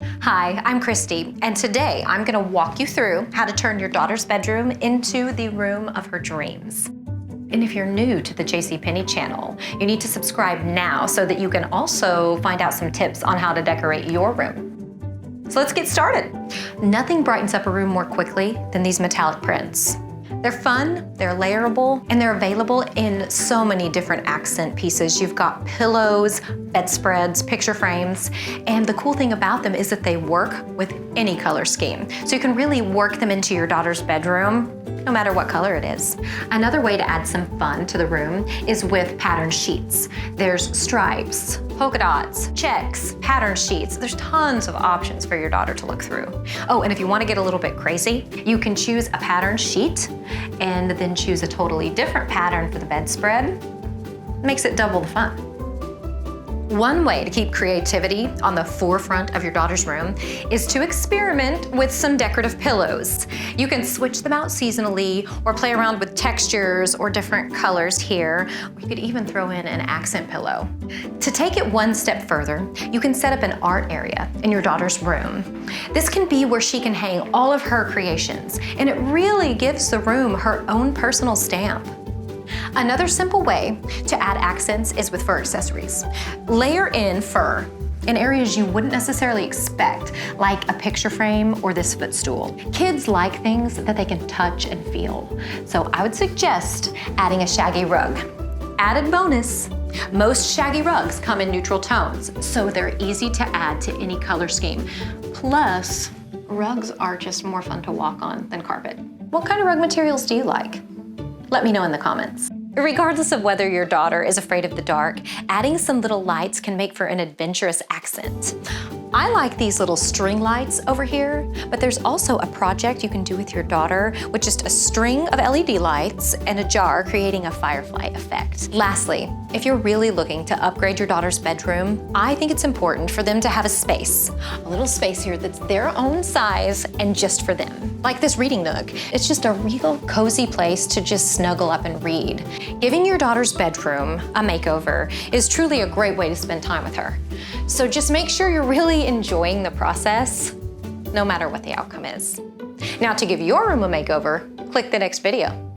Hi, I'm Christy, and today I'm gonna walk you through how to turn your daughter's bedroom into the room of her dreams. And if you're new to the JCPenney channel, you need to subscribe now so that you can also find out some tips on how to decorate your room. So let's get started. Nothing brightens up a room more quickly than these metallic prints. They're fun, they're layerable, and they're available in so many different accent pieces. You've got pillows, bedspreads, picture frames, and the cool thing about them is that they work with any color scheme. So you can really work them into your daughter's bedroom, no matter what color it is. Another way to add some fun to the room is with pattern sheets. There's stripes, polka dots, checks, pattern sheets. There's tons of options for your daughter to look through. Oh, and if you want to get a little bit crazy, you can choose a pattern sheet and then choose a totally different pattern for the bedspread. Makes it double the fun. One way to keep creativity on the forefront of your daughter's room is to experiment with some decorative pillows. You can switch them out seasonally or play around with textures or different colors here. Or you could even throw in an accent pillow. To take it one step further, you can set up an art area in your daughter's room. This can be where she can hang all of her creations, and it really gives the room her own personal stamp. Another simple way to add accents is with fur accessories. Layer in fur in areas you wouldn't necessarily expect, like a picture frame or this footstool. Kids like things that they can touch and feel. So I would suggest adding a shaggy rug. Added bonus, most shaggy rugs come in neutral tones, so they're easy to add to any color scheme. Plus, rugs are just more fun to walk on than carpet. What kind of rug materials do you like? Let me know in the comments. Regardless of whether your daughter is afraid of the dark, adding some little lights can make for an adventurous accent. I like these little string lights over here, but there's also a project you can do with your daughter with just a string of LED lights and a jar creating a firefly effect. Lastly, if you're really looking to upgrade your daughter's bedroom, I think it's important for them to have a little space here that's their own size and just for them. Like this reading nook. It's just a real cozy place to just snuggle up and read. Giving your daughter's bedroom a makeover is truly a great way to spend time with her. So just make sure you're really enjoying the process, no matter what the outcome is. Now, to give your room a makeover, click the next video.